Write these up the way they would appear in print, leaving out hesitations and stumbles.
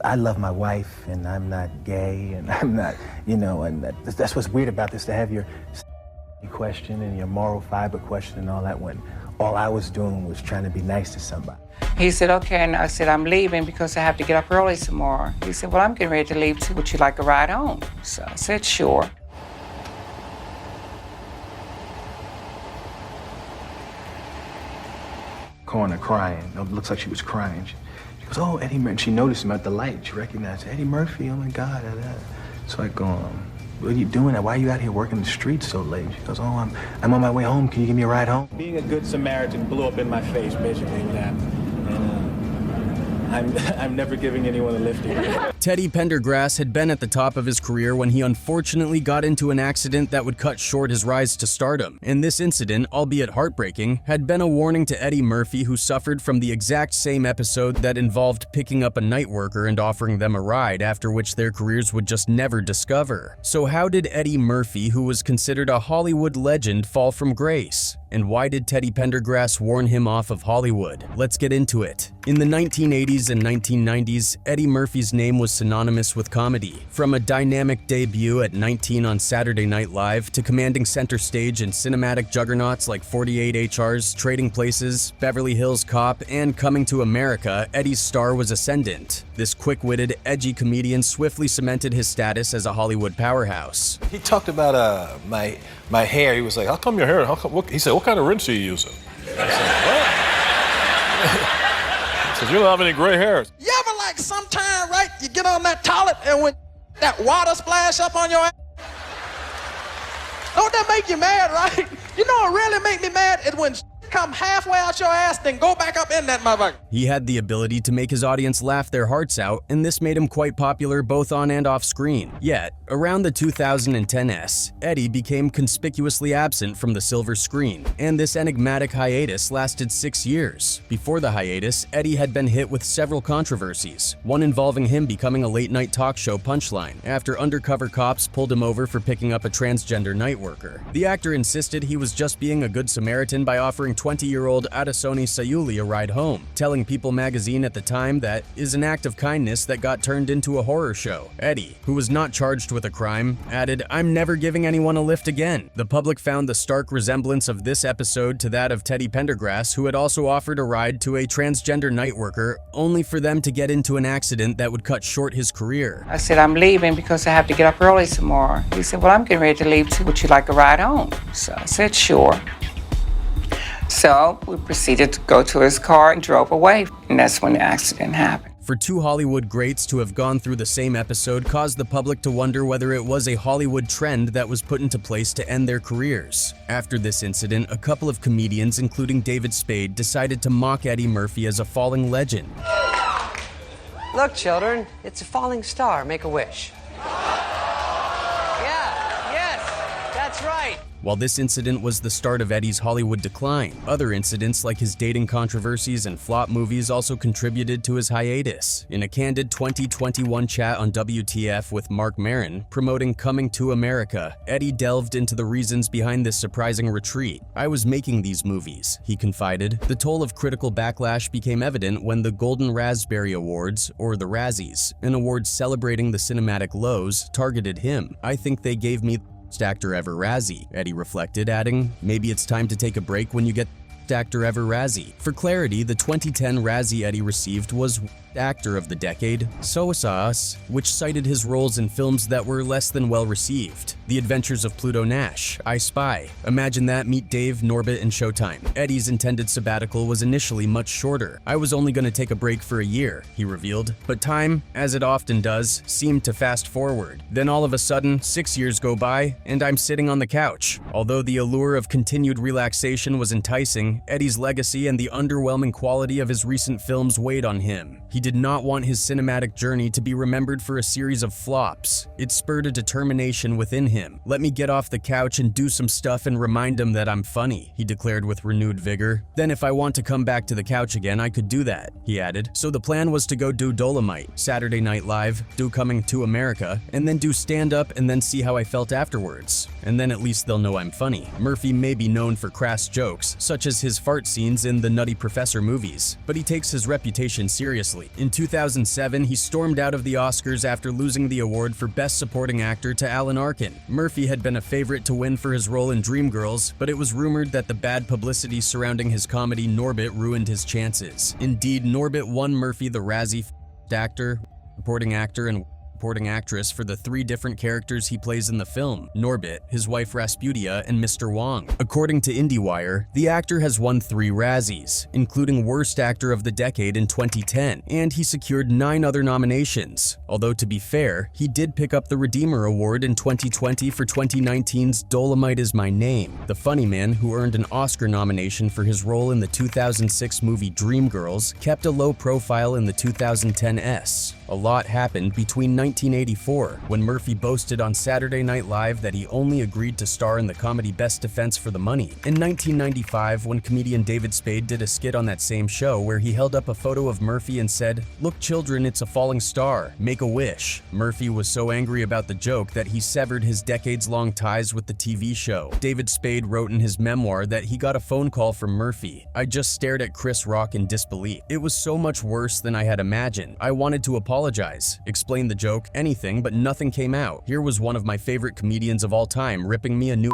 I love my wife, and I'm not gay, and I'm not, and that's what's weird about this, to have your question and your moral fiber question and all that, when all I was doing was trying to be nice to somebody. He said, okay, and I said, I'm leaving because I have to get up early tomorrow. He said, well, I'm getting ready to leave too. Would you like a ride home? So I said, sure. Corner crying. It looks like she was crying. She goes, oh, Eddie Murphy. She noticed him at the light. She recognized Eddie Murphy. Oh my God. So I go, what are you doing? Why are you out here working the streets so late? She goes, oh, I'm on my way home. Can you give me a ride home? Being a good Samaritan blew up in my face, basically, what happened. And I'm never giving anyone a lift again. Teddy Pendergrass had been at the top of his career when he unfortunately got into an accident that would cut short his rise to stardom. And this incident, albeit heartbreaking, had been a warning to Eddie Murphy, who suffered from the exact same episode that involved picking up a night worker and offering them a ride, after which their careers would just never discover. So how did Eddie Murphy, who was considered a Hollywood legend, fall from grace? And why did Teddy Pendergrass warn him off of Hollywood? Let's get into it. In the 1980s and 1990s, Eddie Murphy's name was synonymous with comedy. From a dynamic debut at 19 on Saturday Night Live to commanding center stage in cinematic juggernauts like 48 HRs, Trading Places, Beverly Hills Cop, and Coming to America, Eddie's star was ascendant. This quick-witted, edgy comedian swiftly cemented his status as a Hollywood powerhouse. He talked about my hair. He was like, how come your hair? He said, what kind of rinse are you using? I said, what? He says, you don't have any gray hairs. You ever like sometime, right, you get on that toilet and when that water splash up on your ass? Don't that make you mad, right? You know what really make me mad is when come halfway out your ass, then go back up in that motherfucker. He had the ability to make his audience laugh their hearts out, and this made him quite popular both on and off screen. Yet, around the 2010s, Eddie became conspicuously absent from the silver screen, and this enigmatic hiatus lasted 6 years. Before the hiatus, Eddie had been hit with several controversies, one involving him becoming a late-night talk show punchline after undercover cops pulled him over for picking up a transgender night worker. The actor insisted he was just being a good Samaritan by offering 20-year-old Atisone Seiuli a ride home, telling People magazine at the time that is an act of kindness that got turned into a horror show. Eddie, who was not charged with a crime, added, I'm never giving anyone a lift again. The public found the stark resemblance of this episode to that of Teddy Pendergrass, who had also offered a ride to a transgender night worker, only for them to get into an accident that would cut short his career. I said, I'm leaving because I have to get up early tomorrow. He said, well, I'm getting ready to leave too. Would you like a ride home? So I said, sure. So we proceeded to go to his car and drove away, and that's when the accident happened. For two Hollywood greats to have gone through the same episode caused the public to wonder whether it was a Hollywood trend that was put into place to end their careers. After this incident, a couple of comedians, including David Spade, decided to mock Eddie Murphy as a falling legend. Look, children, it's a falling star. Make a wish. Yeah, yes, that's right. While this incident was the start of Eddie's Hollywood decline, other incidents like his dating controversies and flop movies also contributed to his hiatus. In a candid 2021 chat on WTF with Mark Maron, promoting Coming to America, Eddie delved into the reasons behind this surprising retreat. I was making these movies, he confided. The toll of critical backlash became evident when the Golden Raspberry Awards, or the Razzies, an award celebrating the cinematic lows, targeted him. I think they gave me actor ever Razzie, Eddie reflected, adding, maybe it's time to take a break when you get actor ever Razzie. For clarity, the 2010 Razzie Eddie received was Actor of the Decade, So Was Us, which cited his roles in films that were less than well received. The Adventures of Pluto Nash, I Spy. Imagine that meet Dave, Norbit, and Showtime. Eddie's intended sabbatical was initially much shorter. I was only going to take a break for a year, he revealed. But time, as it often does, seemed to fast forward. Then all of a sudden, 6 years go by, and I'm sitting on the couch. Although the allure of continued relaxation was enticing, Eddie's legacy and the underwhelming quality of his recent films weighed on him. He did not want his cinematic journey to be remembered for a series of flops. It spurred a determination within him. Let me get off the couch and do some stuff and remind him that I'm funny, he declared with renewed vigor. Then if I want to come back to the couch again, I could do that, he added. So the plan was to go do Dolomite, Saturday Night Live, do Coming to America, and then do stand-up and then see how I felt afterwards. And then at least they'll know I'm funny. Murphy may be known for crass jokes, such as his his fart scenes in the Nutty Professor movies, but he takes his reputation seriously. In 2007, he stormed out of the Oscars after losing the award for Best Supporting Actor to Alan Arkin. Murphy had been a favorite to win for his role in Dreamgirls, but it was rumored that the bad publicity surrounding his comedy Norbit ruined his chances. Indeed, Norbit won Murphy the Razzie actor, supporting actor, and supporting actress for the 3 different characters he plays in the film: Norbit, his wife Rasputia, and Mr. Wong. According to IndieWire, the actor has won 3 Razzies, including Worst Actor of the Decade in 2010, and he secured 9 other nominations. Although, to be fair, he did pick up the Redeemer Award in 2020 for 2019's Dolomite Is My Name. The funny man, who earned an Oscar nomination for his role in the 2006 movie Dreamgirls, kept a low profile in the 2010 S. A lot happened between 1984, when Murphy boasted on Saturday Night Live that he only agreed to star in the comedy Best Defense for the Money. In 1995, when comedian David Spade did a skit on that same show where he held up a photo of Murphy and said, "Look children, it's a falling star, make a wish." Murphy was so angry about the joke that he severed his decades-long ties with the TV show. David Spade wrote in his memoir that he got a phone call from Murphy. "I just stared at Chris Rock in disbelief. It was so much worse than I had imagined. I wanted to apologize, explain the joke, anything, but nothing came out. Here was one of my favorite comedians of all time ripping me a new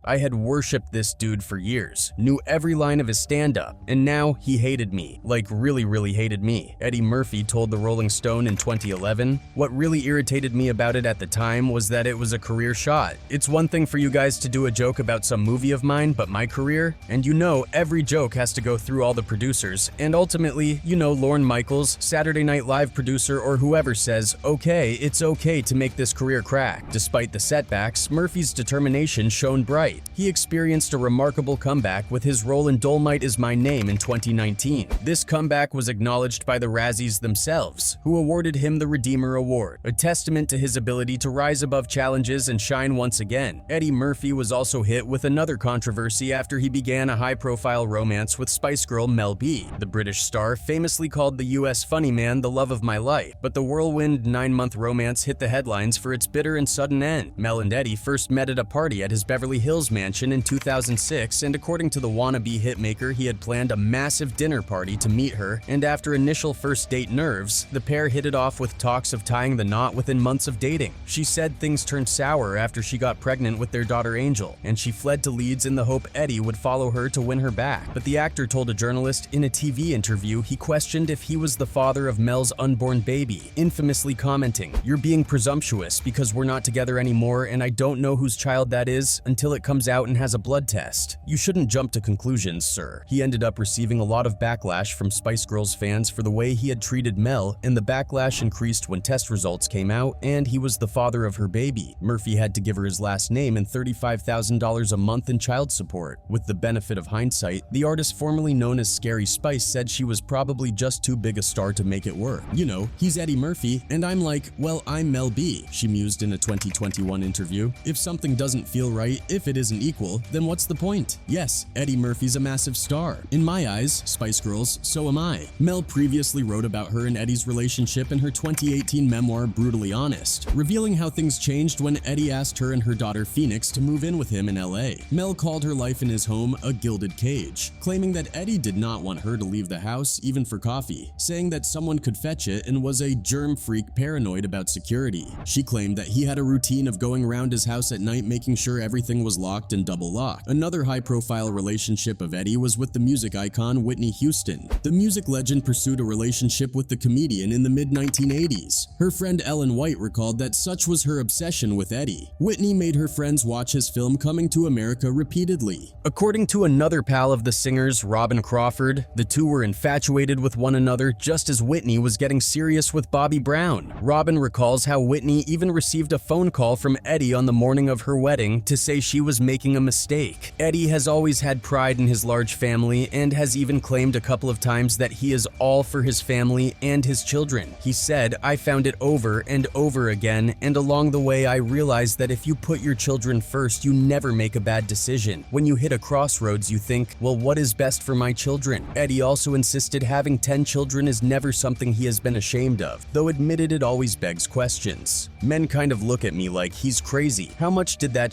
I had worshipped this dude for years, knew every line of his stand-up, and now he hated me, like really hated me." Eddie Murphy told the Rolling Stone in 2011, "What really irritated me about it at the time was that it was a career shot. It's one thing for you guys to do a joke about some movie of mine, but my career? And you know every joke has to go through all the producers, and ultimately, you know Lorne Michaels, Saturday Night Live producer, or whoever says, okay, it's okay to make this career crack." Despite the setbacks, Murphy's determination shone bright. He experienced a remarkable comeback with his role in Dolomite Is My Name in 2019. This comeback was acknowledged by the Razzies themselves, who awarded him the Redeemer Award, a testament to his ability to rise above challenges and shine once again. Eddie Murphy was also hit with another controversy after he began a high-profile romance with Spice Girl Mel B. The British star famously called the US funny man the love of my life, but the whirlwind 9-month romance hit the headlines for its bitter and sudden end. Mel and Eddie first met at a party at his Beverly Hills mansion in 2006, and according to the wannabe hitmaker, he had planned a massive dinner party to meet her, and after initial first date nerves, the pair hit it off with talks of tying the knot within months of dating. She said things turned sour after she got pregnant with their daughter Angel, and she fled to Leeds in the hope Eddie would follow her to win her back. But the actor told a journalist in a TV interview he questioned if he was the father of Mel's unborn baby, infamously commenting, "You're being presumptuous because we're not together anymore and I don't know whose child that is until it comes out and has a blood test. You shouldn't jump to conclusions, sir." He ended up receiving a lot of backlash from Spice Girls fans for the way he had treated Mel, and the backlash increased when test results came out and he was the father of her baby. Murphy had to give her his last name and $35,000 a month in child support. With the benefit of hindsight, the artist formerly known as Scary Spice said she was probably just too big a star to make it work. "You know, he's Eddie Murphy, and I'm like, well, I'm Mel B," she mused in a 2021 interview. "If something doesn't feel right, if it isn't equal, then what's the point? Yes, Eddie Murphy's a massive star. In my eyes, Spice Girls, so am I." Mel previously wrote about her and Eddie's relationship in her 2018 memoir Brutally Honest, revealing how things changed when Eddie asked her and her daughter Phoenix to move in with him in LA. Mel called her life in his home a gilded cage, claiming that Eddie did not want her to leave the house even for coffee, saying that someone could fetch it and was a germ freak paranoid about security. She claimed that he had a routine of going around his house at night making sure everything was locked and double locked. Another high-profile relationship of Eddie was with the music icon Whitney Houston. The music legend pursued a relationship with the comedian in the mid-1980s. Her friend Ellen White recalled that such was her obsession with Eddie. Whitney made her friends watch his film Coming to America repeatedly. According to another pal of the singers, Robin Crawford, the two were infatuated with one another just as Whitney was getting serious with Bobby Brown. Robin recalls how Whitney even received a phone call from Eddie on the morning of her wedding to say she was making a mistake. Eddie has always had pride in his large family and has even claimed a couple of times that he is all for his family and his children. He said, "I found it over and over again, and along the way I realized that if you put your children first, you never make a bad decision. When you hit a crossroads, you think, well, what is best for my children?" Eddie also insisted having 10 children is never something he has been ashamed of, though admitted it always begs questions. "Men kind of look at me like he's crazy. How much did that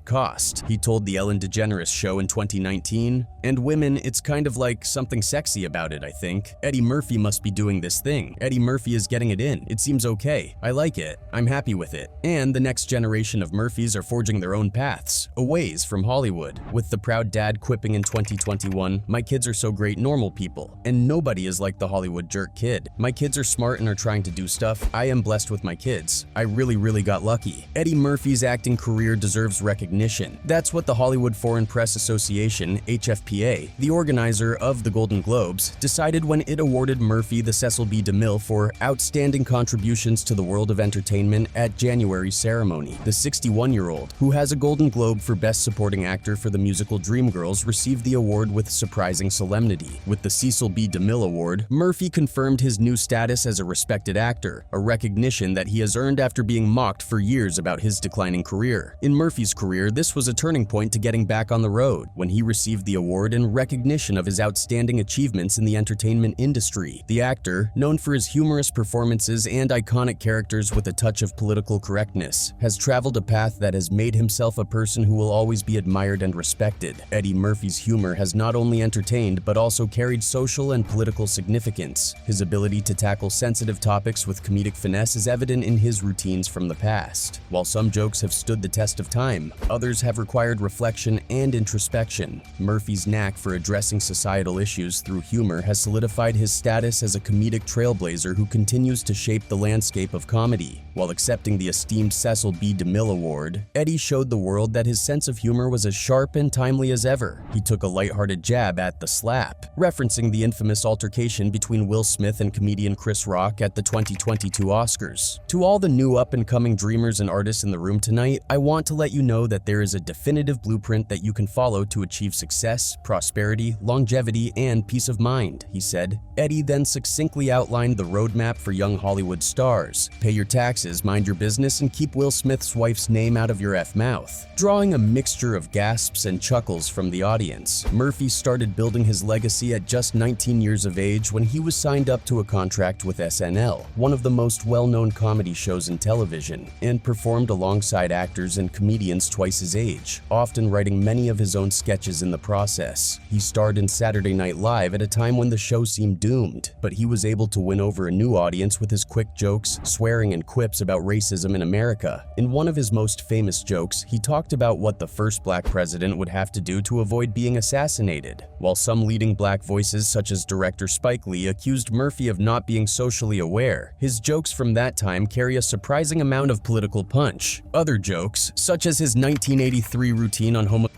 cost. He told the Ellen DeGeneres show in 2019, "And women, it's kind of like something sexy about it, I think. Eddie Murphy must be doing this thing. Eddie Murphy is getting it in. It seems okay. I like it. I'm happy with it." And the next generation of Murphys are forging their own paths, a ways from Hollywood, with the proud dad quipping in 2021, "My kids are so great normal people, and nobody is like the Hollywood jerk kid. My kids are smart and are trying to do stuff. I am blessed with my kids. I really got lucky." Eddie Murphy's acting career deserves recognition. That's what the Hollywood Foreign Press Association, HFPA, the organizer of the Golden Globes, decided when it awarded Murphy the Cecil B. DeMille for outstanding contributions to the world of entertainment at January's ceremony. The 61-year-old, who has a Golden Globe for Best Supporting Actor for the musical Dreamgirls, received the award with surprising solemnity. With the Cecil B. DeMille Award, Murphy confirmed his new status as a respected actor, a recognition that he has earned after being mocked for years about his declining career. In Murphy's career, this was a turning point to getting back on the road, when he received the award in recognition of his outstanding achievements in the entertainment industry. The actor, known for his humorous performances and iconic characters with a touch of political correctness, has traveled a path that has made himself a person who will always be admired and respected. Eddie Murphy's humor has not only entertained but also carried social and political significance. His ability to tackle sensitive topics with comedic finesse is evident in his routines from the past. While some jokes have stood the test of time, others have required reflection and introspection. Murphy's knack for addressing societal issues through humor has solidified his status as a comedic trailblazer who continues to shape the landscape of comedy. While accepting the esteemed Cecil B. DeMille Award, Eddie showed the world that his sense of humor was as sharp and timely as ever. He took a lighthearted jab at the slap, referencing the infamous altercation between Will Smith and comedian Chris Rock at the 2022 Oscars. To all the new up-and-coming dreamers and artists in the room tonight, I want to let you know that there is a definitive blueprint that you can follow to achieve success, prosperity, longevity, and peace of mind, he said. Eddie then succinctly outlined the roadmap for young Hollywood stars. Pay your taxes, mind your business, and keep Will Smith's wife's name out of your mouth. Drawing a mixture of gasps and chuckles from the audience, Murphy started building his legacy at just 19 years of age when he was signed up to a contract with SNL, one of the most well-known comedy shows in television, and performed alongside actors and comedians twice his age, often writing many of his own sketches in the process. He starred in Saturday Night Live at a time when the show seemed doomed, but he was able to win over a new audience with his quick jokes, swearing, and quips about racism in America. In one of his most famous jokes, he talked about what the first black president would have to do to avoid being assassinated. While some leading black voices such as director Spike Lee accused Murphy of not being socially aware, his jokes from that time carry a surprising amount of political punch. Other jokes, such as his 1983 routine on homosexuality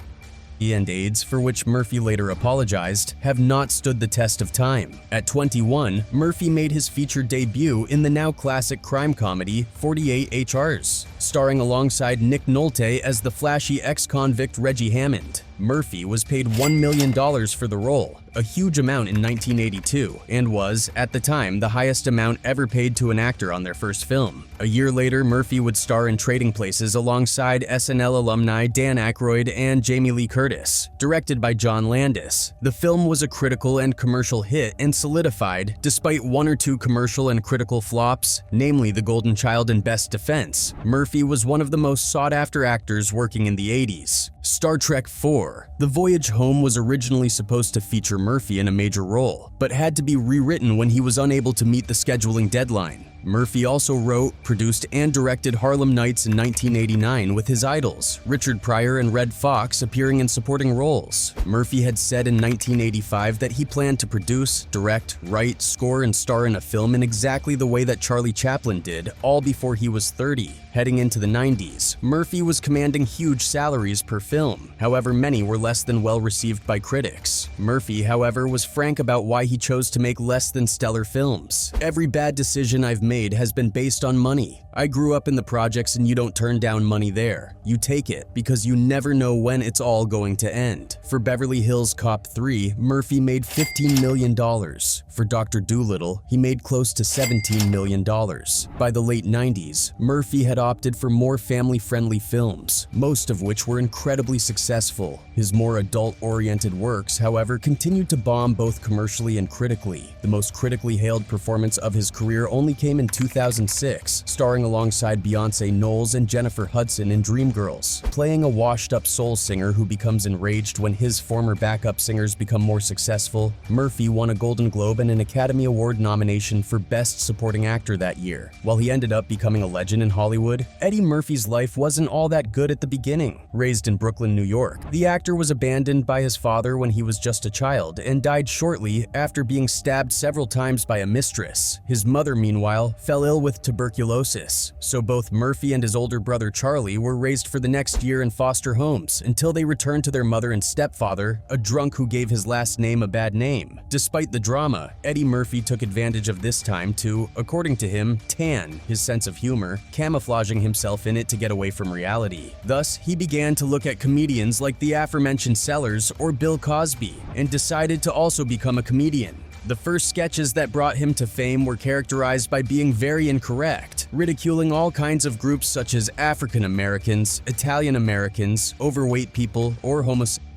and AIDS, for which Murphy later apologized, have not stood the test of time. At 21, Murphy made his feature debut in the now classic crime comedy 48 HRs, starring alongside Nick Nolte as the flashy ex-convict Reggie Hammond. Murphy was paid $1 million for the role, a huge amount in 1982, and was, at the time, the highest amount ever paid to an actor on their first film. A year later, Murphy would star in Trading Places alongside SNL alumni Dan Aykroyd and Jamie Lee Curtis, directed by John Landis. The film was a critical and commercial hit and solidified, despite one or two commercial and critical flops, namely The Golden Child and Best Defense. Murphy was one of the most sought-after actors working in the 80s. Star Trek IV. The Voyage Home was originally supposed to feature Murphy in a major role, but had to be rewritten when he was unable to meet the scheduling deadline. Murphy also wrote, produced, and directed Harlem Nights in 1989 with his idols, Richard Pryor and Red Fox, appearing in supporting roles. Murphy had said in 1985 that he planned to produce, direct, write, score, and star in a film in exactly the way that Charlie Chaplin did, all before he was 30. Heading into the 90s, Murphy was commanding huge salaries per film. However, many were less than well received by critics. Murphy, however, was frank about why he chose to make less than stellar films. "Every bad decision I've made has been based on money. I grew up in the projects and you don't turn down money there. You take it because you never know when it's all going to end." For Beverly Hills Cop 3, Murphy made $15 million. For Dr. Dolittle, he made close to $17 million. By the late 90s, Murphy had opted for more family-friendly films, most of which were incredibly successful. His more adult-oriented works, however, continued to bomb both commercially and critically. The most critically hailed performance of his career only came in in 2006, starring alongside Beyonce Knowles and Jennifer Hudson in Dreamgirls, playing a washed-up soul singer who becomes enraged when his former backup singers become more successful. Murphy won a Golden Globe and an Academy Award nomination for Best Supporting Actor that year. While he ended up becoming a legend in Hollywood, Eddie Murphy's life wasn't all that good at the beginning. Raised in Brooklyn, New York, the actor was abandoned by his father when he was just a child and died shortly after being stabbed several times by a mistress. His mother, meanwhile, fell ill with tuberculosis, so both Murphy and his older brother Charlie were raised for the next year in foster homes until they returned to their mother and stepfather, a drunk who gave his last name a bad name. Despite the drama, Eddie Murphy took advantage of this time to, according to him, tan his sense of humor, camouflaging himself in it to get away from reality. Thus, he began to look at comedians like the aforementioned Sellers or Bill Cosby and decided to also become a comedian. The first sketches that brought him to fame were characterized by being very incorrect, ridiculing all kinds of groups such as African Americans, Italian Americans, overweight people, or homosexuals.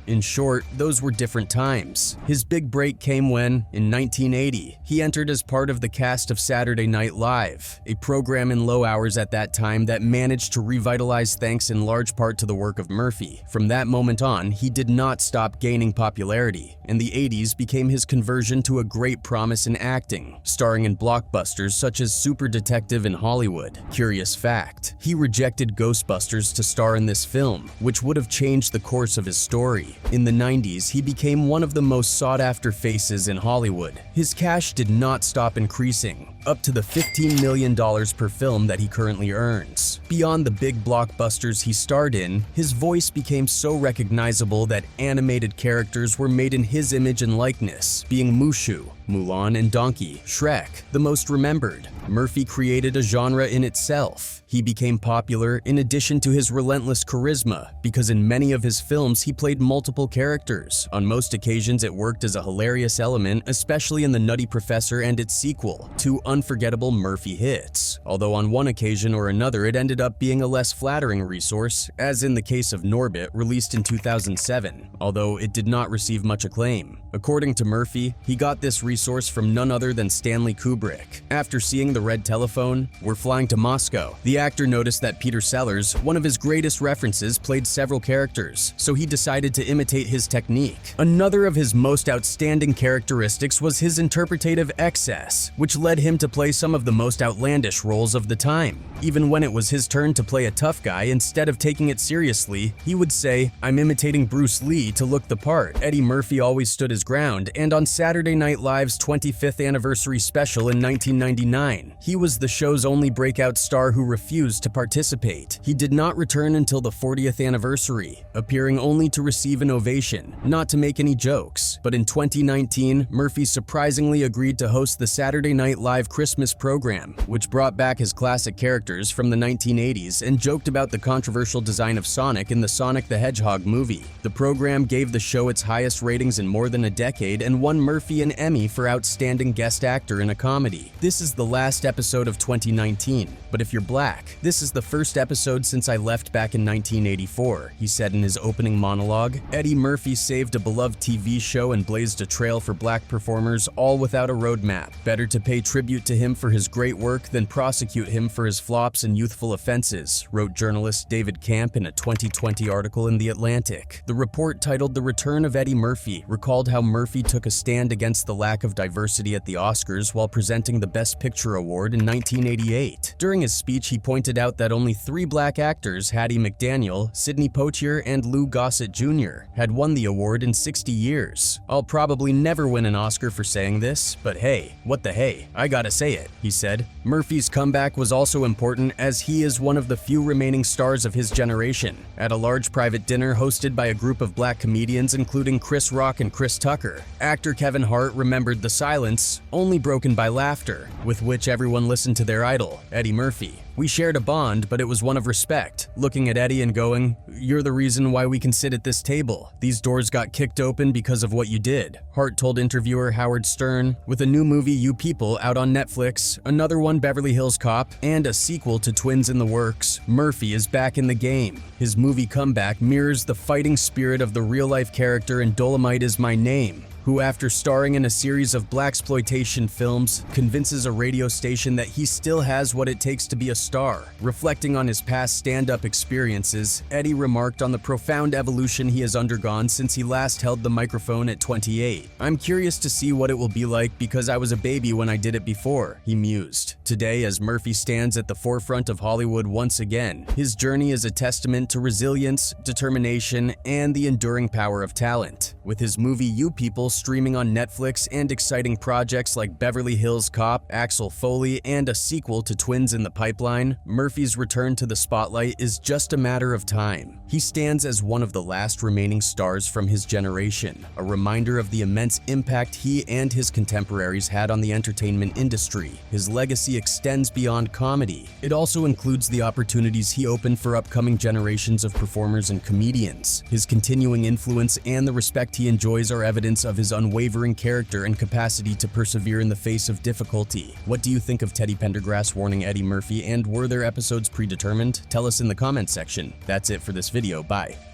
In short, those were different times. His big break came when, in 1980, he entered as part of the cast of Saturday Night Live, a program in low hours at that time that managed to revitalize thanks in large part to the work of Murphy. From that moment on, he did not stop gaining popularity, and the 80s became his conversion to a great promise in acting, starring in blockbusters such as Super Detective in Hollywood. Curious fact, he rejected Ghostbusters to star in this film, which would have changed the course of his story. In the 90s, he became one of the most sought-after faces in Hollywood. His cash did not stop increasing, up to the $15 million per film that he currently earns. Beyond the big blockbusters he starred in, his voice became so recognizable that animated characters were made in his image and likeness, being Mushu, Mulan, and Donkey, Shrek, the most remembered. Murphy created a genre in itself. He became popular in addition to his relentless charisma, because in many of his films he played multiple characters. On most occasions it worked as a hilarious element, especially in The Nutty Professor and its sequel, two unforgettable Murphy hits. Although on one occasion or another it ended up being a less flattering resource, as in the case of Norbit, released in 2007, although it did not receive much acclaim. According to Murphy, he got this resource from none other than Stanley Kubrick. After seeing The Red Telephone, We're Flying to Moscow, the actor noticed that Peter Sellers, one of his greatest references, played several characters, so he decided to imitate his technique. Another of his most outstanding characteristics was his interpretative excess, which led him to play some of the most outlandish roles of the time. Even when it was his turn to play a tough guy, instead of taking it seriously, he would say, "I'm imitating Bruce Lee to look the part." Eddie Murphy always stood his ground, and on Saturday Night Live's 25th anniversary special in 1999, he was the show's only breakout star who refused to participate. He did not return until the 40th anniversary, appearing only to receive an ovation, not to make any jokes. But in 2019, Murphy surprisingly agreed to host the Saturday Night Live Christmas program, which brought back his classic characters from the 1980s and joked about the controversial design of Sonic in the Sonic the Hedgehog movie. The program gave the show its highest ratings in more than a decade and won Murphy an Emmy for Outstanding Guest Actor in a Comedy. This is the last episode of 2019, but if you're black, this is the first episode since I left back in 1984, he said in his opening monologue. Eddie Murphy saved a beloved TV show and blazed a trail for black performers, all without a roadmap. Better to pay tribute to him for his great work than prosecute him for his flops and youthful offenses, wrote journalist David Camp in a 2020 article in The Atlantic. The report, titled "The Return of Eddie Murphy," recalled how Murphy took a stand against the lack of diversity at the Oscars while presenting the Best Picture award in 1988. During his speech, he pointed out that only 3 black actors, Hattie McDaniel, Sidney Poitier, and Lou Gossett Jr., had won the award in 60 years. "I'll probably never win an Oscar for saying this, but hey, what the hey, I gotta say it," he said. Murphy's comeback was also important as he is one of the few remaining stars of his generation. At a large private dinner hosted by a group of black comedians including Chris Rock and Chris Tucker, actor Kevin Hart remembered the silence, only broken by laughter, with which everyone listened to their idol, Eddie Murphy. "We shared a bond, but it was one of respect, looking at Eddie and going, 'You're the reason why we can sit at this table. These doors got kicked open because of what you did,'" Hart told interviewer Howard Stern. With a new movie, You People, out on Netflix, another one, Beverly Hills Cop, and a sequel to Twins in the works, Murphy is back in the game. His movie comeback mirrors the fighting spirit of the real-life character in Dolomite Is My Name. who after starring in a series of blaxploitation films, convinces a radio station that he still has what it takes to be a star. Reflecting on his past stand-up experiences, Eddie remarked on the profound evolution he has undergone since he last held the microphone at 28. "I'm curious to see what it will be like because I was a baby when I did it before," he mused. Today, as Murphy stands at the forefront of Hollywood once again, his journey is a testament to resilience, determination, and the enduring power of talent. With his movie You People streaming on Netflix and exciting projects like Beverly Hills Cop, Axel Foley, and a sequel to Twins in the pipeline, Murphy's return to the spotlight is just a matter of time. He stands as one of the last remaining stars from his generation, a reminder of the immense impact he and his contemporaries had on the entertainment industry. His legacy extends beyond comedy. It also includes the opportunities he opened for upcoming generations of performers and comedians. His continuing influence and the respect he enjoys are evidence of his unwavering character and capacity to persevere in the face of difficulty. What do you think of Teddy Pendergrass warning Eddie Murphy, and were their episodes predetermined? Tell us in the comments section. That's it for this video. Bye.